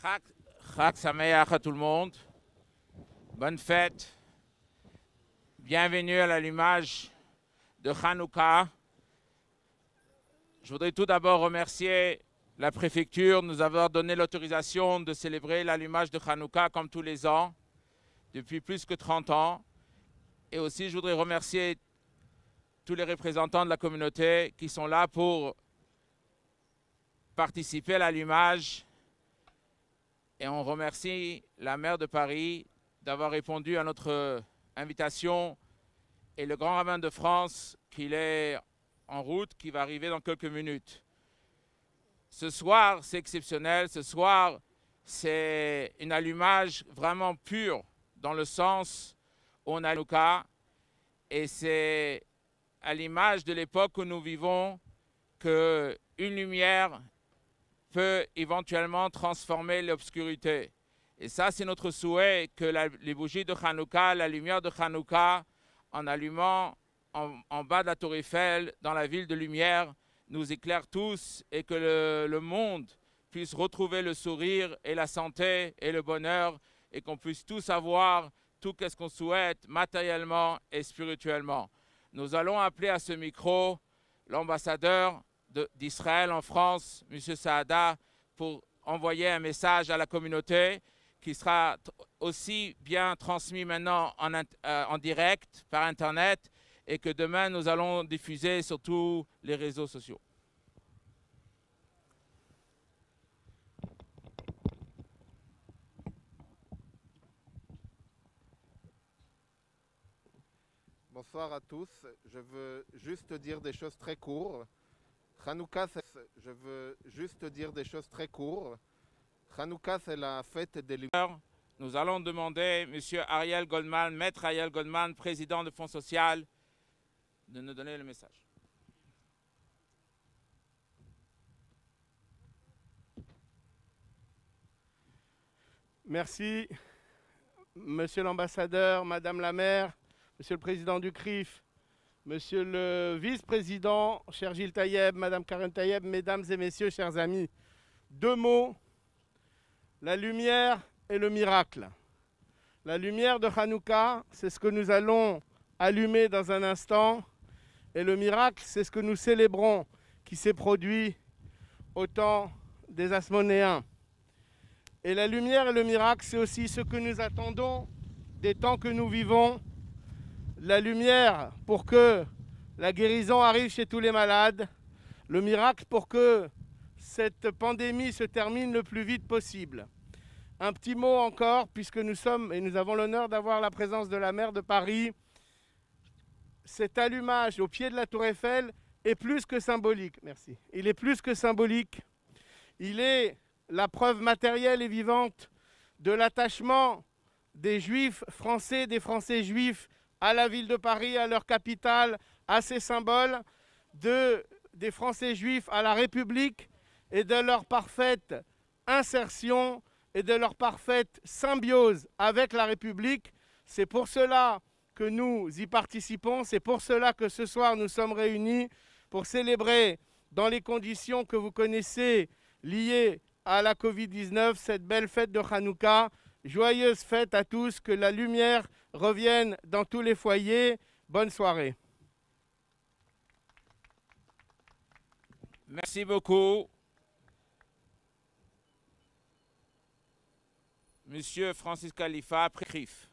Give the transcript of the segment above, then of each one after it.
Chag Sameach à tout le monde. Bonne fête. Bienvenue à l'allumage de Hanouka. Je voudrais tout d'abord remercier la préfecture de nous avoir donné l'autorisation de célébrer l'allumage de Hanouka comme tous les ans, depuis plus que 30 ans. Et aussi, je voudrais remercier tous les représentants de la communauté qui sont là pour participer à l'allumage. Et on remercie la maire de Paris d'avoir répondu à notre invitation et le grand rabbin de France qu'il est en route, qui va arriver dans quelques minutes. Ce soir, c'est exceptionnel. Ce soir, c'est un allumage vraiment pur dans le sens où on a Hanouka. Et c'est à l'image de l'époque où nous vivons qu'une lumière peut éventuellement transformer l'obscurité. Et ça, c'est notre souhait, que les bougies de Hanouka, la lumière de Hanouka, en allumant en bas de la Tour Eiffel, dans la ville de lumière, nous éclaire tous et que le monde puisse retrouver le sourire et la santé et le bonheur et qu'on puisse tous avoir tout ce qu'on souhaite matériellement et spirituellement. Nous allons appeler à ce micro l'ambassadeur d'Israël en France, M. Saada, pour envoyer un message à la communauté qui sera aussi bien transmis maintenant en direct par Internet et que demain nous allons diffuser sur tous les réseaux sociaux. Bonsoir à tous. Je veux juste dire des choses très courtes. Hanouka, je veux juste dire des choses très courtes. Hanouka, c'est la fête des lumières. Nous allons demander M. Ariel Goldman, Maître Ariel Goldman, président du Fonds social, de nous donner le message. Merci, Monsieur l'ambassadeur, Madame la maire, Monsieur le président du CRIF, Monsieur le vice-président, cher Gilles Taïeb, Madame Karen Taïeb, Mesdames et Messieurs, chers amis. Deux mots, la lumière et le miracle. La lumière de Hanouka, c'est ce que nous allons allumer dans un instant. Et le miracle, c'est ce que nous célébrons, qui s'est produit au temps des Asmonéens. Et la lumière et le miracle, c'est aussi ce que nous attendons des temps que nous vivons. La lumière pour que la guérison arrive chez tous les malades. Le miracle pour que cette pandémie se termine le plus vite possible. Un petit mot encore, puisque nous avons l'honneur d'avoir la présence de la maire de Paris. Cet allumage au pied de la Tour Eiffel est plus que symbolique. Merci. Il est plus que symbolique. Il est la preuve matérielle et vivante de l'attachement des Juifs français, des Français juifs à la ville de Paris, à leur capitale, à ses symboles, des Français juifs à la République et de leur parfaite insertion et de leur parfaite symbiose avec la République. C'est pour cela que nous y participons, c'est pour cela que ce soir nous sommes réunis pour célébrer dans les conditions que vous connaissez liées à la Covid-19 cette belle fête de Hanouka. Joyeuse fête à tous, que la lumière revienne dans tous les foyers. Bonne soirée. Merci beaucoup. Monsieur Francis Khalifa, CRIF.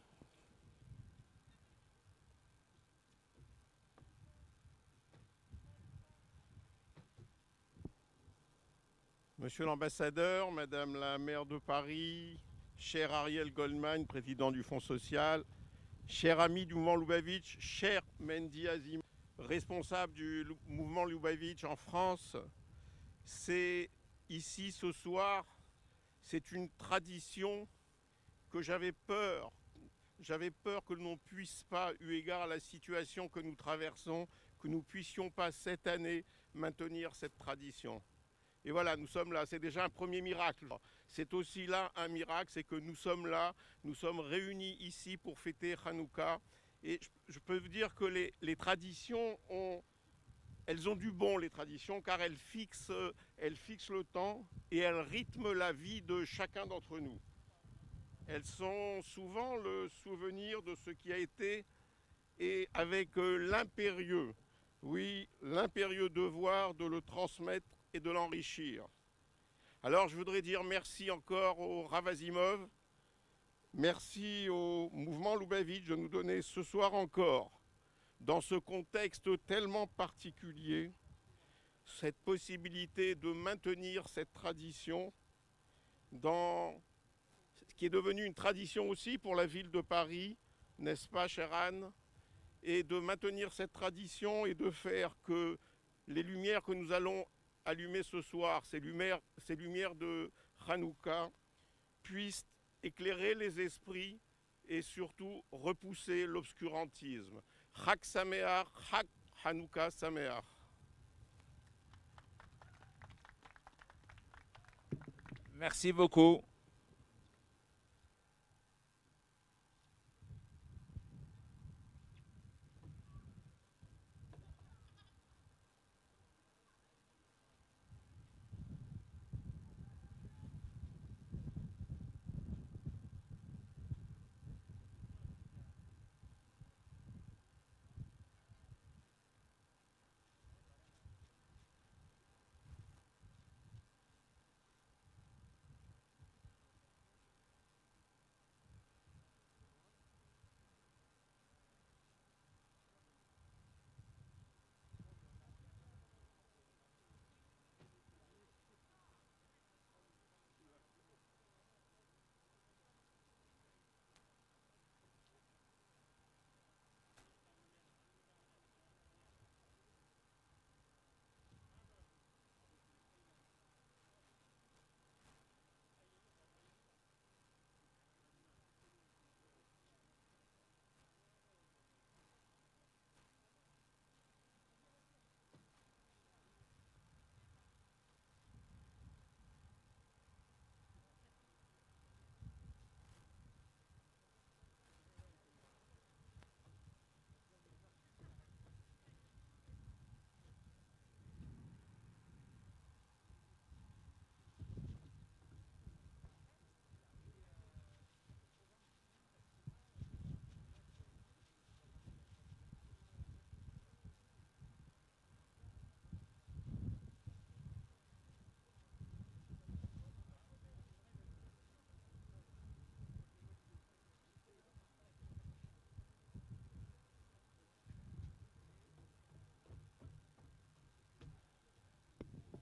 Monsieur l'ambassadeur, Madame la maire de Paris, cher Ariel Goldman, président du Fonds social, cher ami du mouvement Loubavitch, cher Mendy Azim, responsable du mouvement Loubavitch en France, c'est ici ce soir, c'est une tradition que j'avais peur que l'on ne puisse pas, eu égard à la situation que nous traversons, que nous ne puissions pas cette année maintenir cette tradition. Et voilà, nous sommes là, c'est déjà un premier miracle. C'est aussi là un miracle, c'est que nous sommes là, nous sommes réunis ici pour fêter Hanouka. Et je peux vous dire que les traditions ont elles ont du bon, les traditions, car elles fixent le temps et elles rythment la vie de chacun d'entre nous. Elles sont souvent le souvenir de ce qui a été et avec l'impérieux, oui, l'impérieux devoir de le transmettre et de l'enrichir. Alors je voudrais dire merci encore au Rav Asimov, merci au mouvement Loubavitch de nous donner ce soir encore, dans ce contexte tellement particulier, cette possibilité de maintenir cette tradition dans ce qui est devenu une tradition aussi pour la ville de Paris, n'est-ce pas, chère Anne? Et de maintenir cette tradition et de faire que les lumières que nous allons allumer ce soir, ces lumières de Hanouka, puissent éclairer les esprits et surtout repousser l'obscurantisme. Chag Sameach, Chag Hanouka Sameach. Merci beaucoup.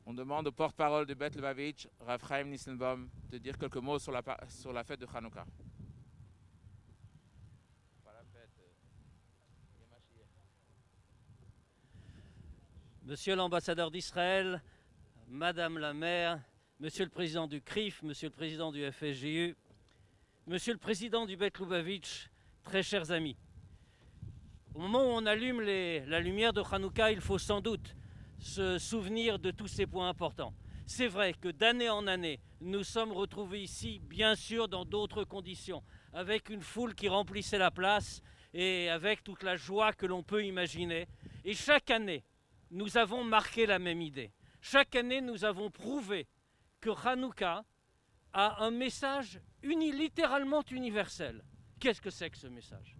On demande au porte-parole de Beth Lubavitch, Rav Chaim Nissenbaum, de dire quelques mots sur la fête de Hanouka. Monsieur l'ambassadeur d'Israël, Madame la maire, Monsieur le président du CRIF, Monsieur le président du FSJU, Monsieur le président du Beth Lubavitch, très chers amis. Au moment où on allume la lumière de Hanouka, il faut sans doute se souvenir de tous ces points importants. C'est vrai que d'année en année, nous sommes retrouvés ici, bien sûr, dans d'autres conditions, avec une foule qui remplissait la place et avec toute la joie que l'on peut imaginer. Et chaque année, nous avons marqué la même idée. Chaque année, nous avons prouvé que Hanouka a un message littéralement universel. Qu'est-ce que c'est que ce message?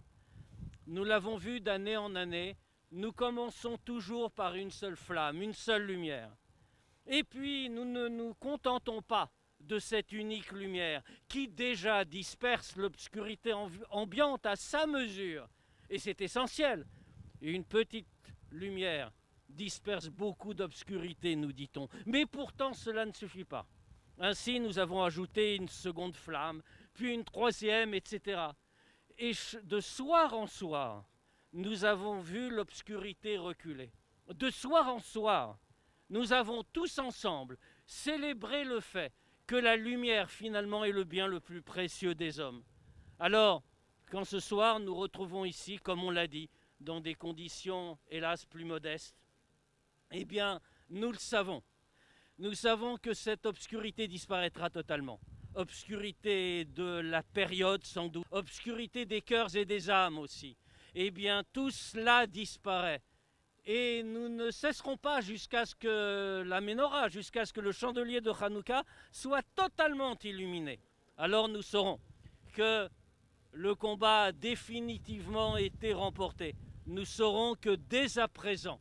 Nous l'avons vu d'année en année. Nous commençons toujours par une seule flamme, une seule lumière. Et puis, nous ne nous contentons pas de cette unique lumière qui déjà disperse l'obscurité ambiante à sa mesure. Et c'est essentiel. Une petite lumière disperse beaucoup d'obscurité, nous dit-on. Mais pourtant, cela ne suffit pas. Ainsi, nous avons ajouté une seconde flamme, puis une troisième, etc. Et de soir en soir, nous avons vu l'obscurité reculer. De soir en soir, nous avons tous ensemble célébré le fait que la lumière finalement est le bien le plus précieux des hommes. Alors, quand ce soir nous retrouvons ici, comme on l'a dit, dans des conditions hélas plus modestes, eh bien, nous le savons. Nous savons que cette obscurité disparaîtra totalement. Obscurité de la période sans doute, obscurité des cœurs et des âmes aussi. Eh bien, tout cela disparaît. Et nous ne cesserons pas jusqu'à ce que la menorah, jusqu'à ce que le chandelier de Hanouka soit totalement illuminé. Alors nous saurons que le combat a définitivement été remporté. Nous saurons que dès à présent,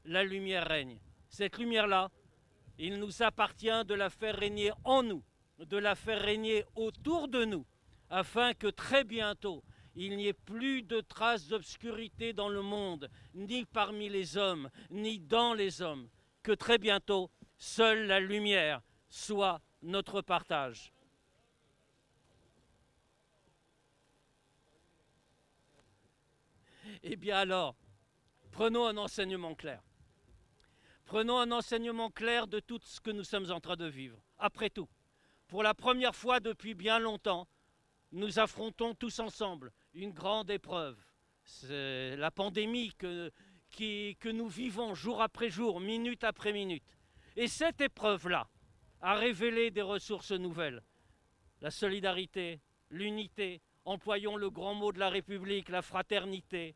la lumière règne. Cette lumière-là, il nous appartient de la faire régner en nous, de la faire régner autour de nous, afin que très bientôt, il n'y ait plus de traces d'obscurité dans le monde, ni parmi les hommes, ni dans les hommes. Que très bientôt, seule la lumière soit notre partage. Eh bien alors, prenons un enseignement clair. Prenons un enseignement clair de tout ce que nous sommes en train de vivre. Après tout, pour la première fois depuis bien longtemps, nous affrontons tous ensemble une grande épreuve. C'est la pandémie que nous vivons jour après jour, minute après minute. Et cette épreuve-là a révélé des ressources nouvelles. La solidarité, l'unité, employons le grand mot de la République, la fraternité.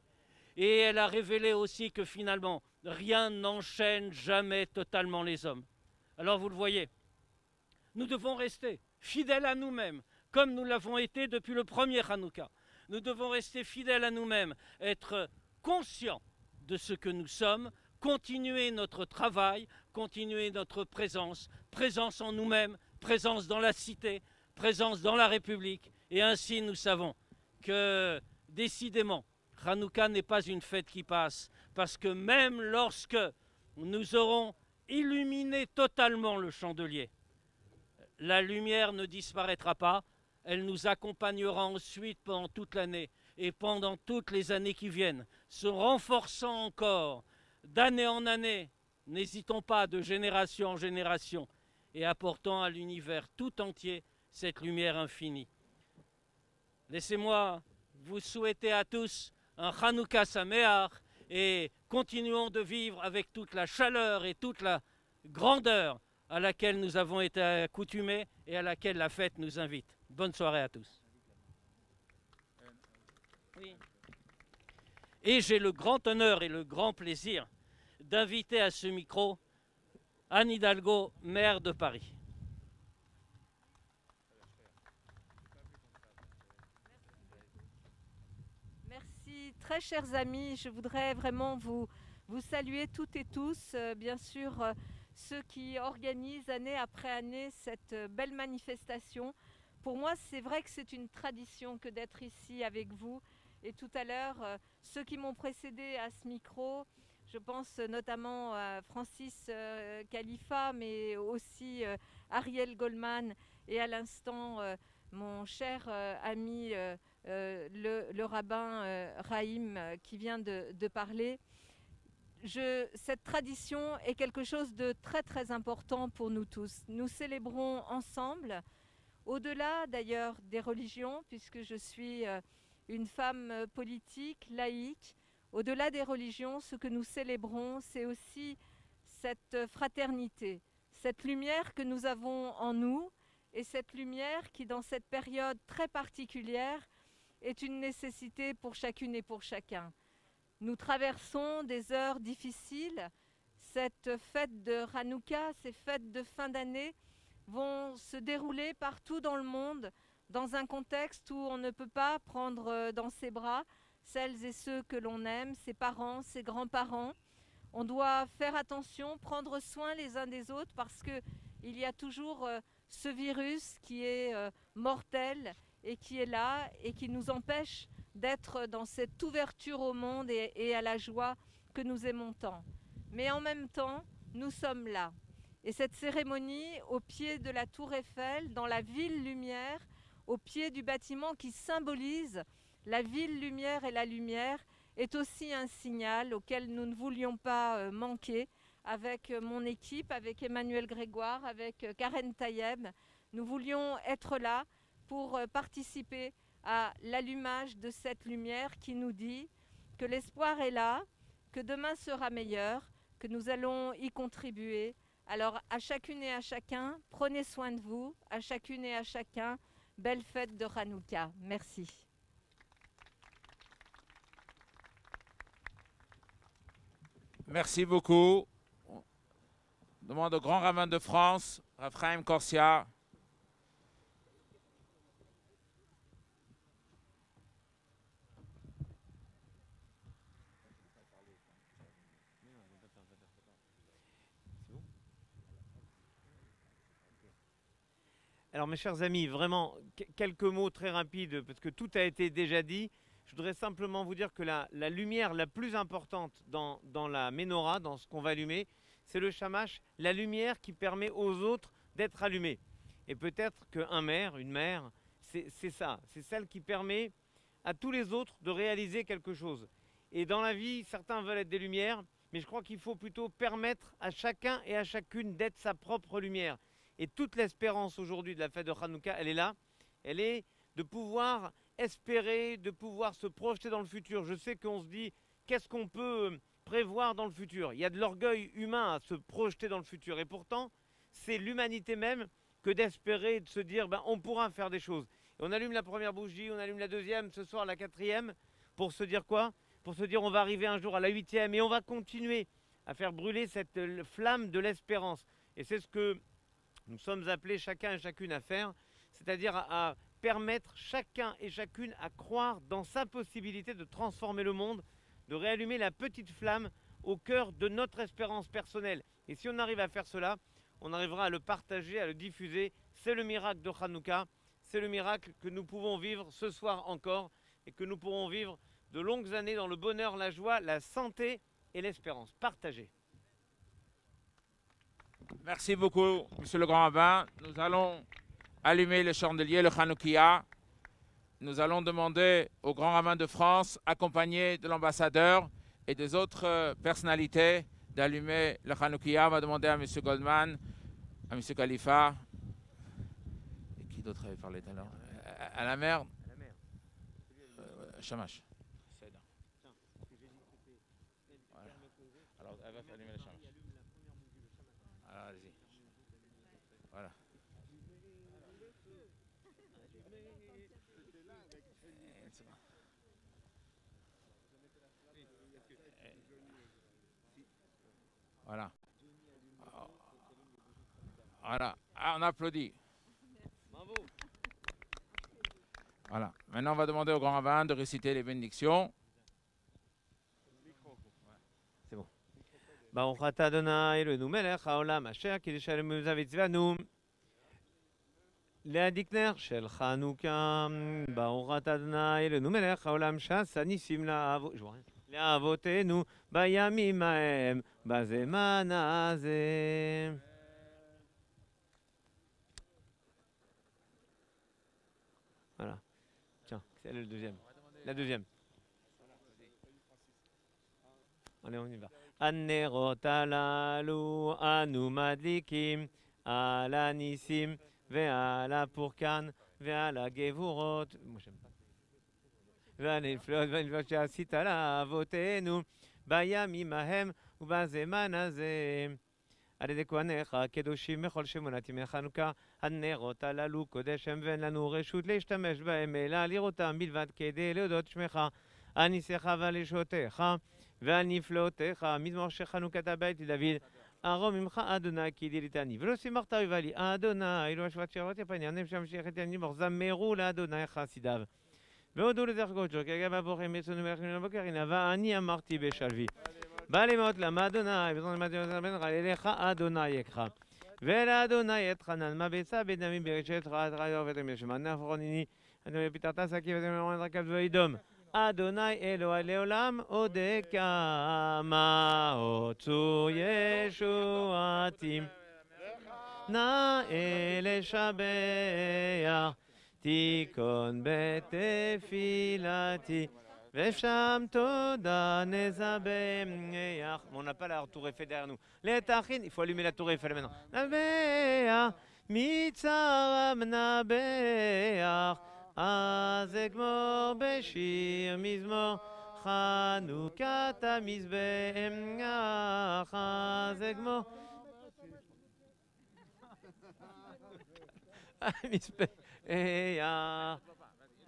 Et elle a révélé aussi que finalement, rien n'enchaîne jamais totalement les hommes. Alors vous le voyez, nous devons rester fidèles à nous-mêmes, comme nous l'avons été depuis le premier Hanouka. Nous devons rester fidèles à nous-mêmes, être conscients de ce que nous sommes, continuer notre travail, continuer notre présence, présence en nous-mêmes, présence dans la cité, présence dans la République. Et ainsi nous savons que décidément, Hanouka n'est pas une fête qui passe, parce que même lorsque nous aurons illuminé totalement le chandelier, la lumière ne disparaîtra pas, elle nous accompagnera ensuite pendant toute l'année et pendant toutes les années qui viennent, se renforçant encore d'année en année, n'hésitons pas de génération en génération, et apportant à l'univers tout entier cette lumière infinie. Laissez-moi vous souhaiter à tous un Hanouka Sameach et continuons de vivre avec toute la chaleur et toute la grandeur à laquelle nous avons été accoutumés et à laquelle la fête nous invite. Bonne soirée à tous. Oui. Et j'ai le grand honneur et le grand plaisir d'inviter à ce micro Anne Hidalgo, maire de Paris. Merci, très chers amis. Je voudrais vraiment vous saluer toutes et tous, bien sûr, ceux qui organisent année après année cette belle manifestation. Pour moi, c'est vrai que c'est une tradition que d'être ici avec vous. Et tout à l'heure, ceux qui m'ont précédé à ce micro, je pense notamment à Francis Khalifa, mais aussi Ariel Goldman et à l'instant mon cher ami le rabbin Raïm qui vient de parler. Cette tradition est quelque chose de très très important pour nous tous. Nous célébrons ensemble, au-delà d'ailleurs des religions, puisque je suis une femme politique, laïque. Au-delà des religions, ce que nous célébrons, c'est aussi cette fraternité, cette lumière que nous avons en nous, et cette lumière qui, dans cette période très particulière, est une nécessité pour chacune et pour chacun. Nous traversons des heures difficiles. Cette fête de Hanouka, ces fêtes de fin d'année, vont se dérouler partout dans le monde, dans un contexte où on ne peut pas prendre dans ses bras celles et ceux que l'on aime, ses parents, ses grands-parents. On doit faire attention, prendre soin les uns des autres, parce qu'il y a toujours ce virus qui est mortel et qui est là et qui nous empêche d'être dans cette ouverture au monde et à la joie que nous aimons tant. Mais en même temps, nous sommes là. Et cette cérémonie, au pied de la Tour Eiffel, dans la ville lumière, au pied du bâtiment qui symbolise la ville lumière et la lumière, est aussi un signal auquel nous ne voulions pas manquer. Avec mon équipe, avec Emmanuel Grégoire, avec Karen Tayeb, nous voulions être là pour participer à l'allumage de cette lumière qui nous dit que l'espoir est là, que demain sera meilleur, que nous allons y contribuer. Alors à chacune et à chacun, prenez soin de vous, à chacune et à chacun, belle fête de Hanouka. Merci. Merci beaucoup. On demande au grand rabbin de France, Raphaël Corsia. Alors mes chers amis, vraiment quelques mots très rapides parce que tout a été déjà dit. Je voudrais simplement vous dire que la lumière la plus importante dans la menorah, dans ce qu'on va allumer, c'est le shamash, la lumière qui permet aux autres d'être allumés. Et peut-être qu'un maire, une mère, c'est ça, c'est celle qui permet à tous les autres de réaliser quelque chose. Et dans la vie, certains veulent être des lumières, mais je crois qu'il faut plutôt permettre à chacun et à chacune d'être sa propre lumière. Et toute l'espérance aujourd'hui de la fête de Hanouka, elle est là. Elle est de pouvoir espérer, de pouvoir se projeter dans le futur. Je sais qu'on se dit, qu'est-ce qu'on peut prévoir dans le futur? Il y a de l'orgueil humain à se projeter dans le futur. Et pourtant, c'est l'humanité même que d'espérer et de se dire, ben, on pourra faire des choses. Et on allume la première bougie, on allume la deuxième, ce soir la quatrième, pour se dire quoi? Pour se dire, on va arriver un jour à la huitième et on va continuer à faire brûler cette flamme de l'espérance. Et c'est ce que nous sommes appelés chacun et chacune à faire, c'est-à-dire à permettre chacun et chacune à croire dans sa possibilité de transformer le monde, de réallumer la petite flamme au cœur de notre espérance personnelle. Et si on arrive à faire cela, on arrivera à le partager, à le diffuser. C'est le miracle de Hanouka, c'est le miracle que nous pouvons vivre ce soir encore et que nous pourrons vivre de longues années dans le bonheur, la joie, la santé et l'espérance. Partagez. Merci beaucoup, Monsieur le Grand Rabbin. Nous allons allumer le chandelier, le Hanoukia. Nous allons demander au Grand Rabbin de France, accompagné de l'ambassadeur et des autres personnalités, d'allumer le Hanoukia. On va demander à M. Goldman, à M. Khalifa, et qui d'autre avait parlé tout à l'heure, à la mère, Shamash. Voilà. Alors, elle va allumer le Shamash. Alors, allez-y. Voilà. Voilà. Voilà. Ah, on applaudit. Bravo. Voilà. Maintenant, on va demander au grand rabbin de réciter les bénédictions. C'est bon. Baruch atah Adonai Eloheinu melech haolam asher קידש עלינו והצוונו להדליק נר של חנוכה. ברוך אתה אדוני אלוהינו מלך העולם שעשה ניסים לאבותינו בימים ההם בזמן הזה. Voilà. Tiens, c'est le deuxième. La deuxième. Allez, on y va. הנרות הללו אנו מדליקים על הניסים ועל הפורקן ועל הגבורות והנפלאות והנפלאות שעשית לאבותינו בימים ההם ובזמן הזה. על ידי כהניך הקדושים בכל שמונת ימי חנוכה, הנרות הללו קודש הם ואין לנו רשות להשתמש בהם אלא לראותם בלבד כדי להודות שמך על ניסיך ועל ישועותיך ועל נפלאותיך מזמור שחנוכת הבית לדוד. ארום ממך אדוני כי דיליתני ולא שימחת אויבה לי אדוני לא השבת שירות יפני הנפש המשיך את יני מוך זמרו לאדוני חסידיו והודו לזכר קודשו כי אגב הבורחים יצאנו מלכים לבוקר הנה ואני אמרתי בשלוי בא למות למה אדוני וזרון למד אליך אדוני יקחה ולאדוני אתחנן מה ביצע בדמים ברשת רעת רעיו ותם ישמן נפרוניני אדוני פיתרת עסקי ותמרון רכב ואידום אדוני אלוהי לעולם אודקה מה הוצאו ישועתי נאה לשבח תיכון בתפילתי ושם תודה נזבח. On n'a pas la tour Eiffel derrière nous. Les tachin, il faut allumer la tour Eiffel maintenant. נבח מצרם נבח אז אגמור בשיר מזמור חנוכת המזבח אז אגמור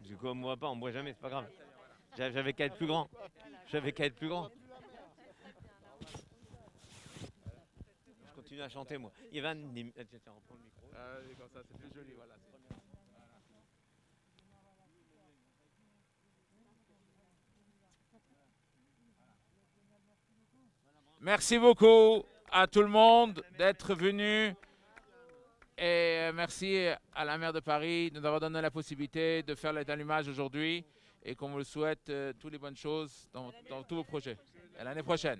du coup on me voit pas, on me voit jamais, c'est pas grave. J'avais qu'à être plus grand. continuer à chanter, moi. Ivan, tiens, reprends le micro. Comme ça, c'est plus joli, voilà. Merci beaucoup à tout le monde d'être venu. Et merci à la maire de Paris de nous avoir donné la possibilité de faire l'allumage aujourd'hui et qu'on vous souhaite toutes les bonnes choses dans tous vos projets. À l'année prochaine.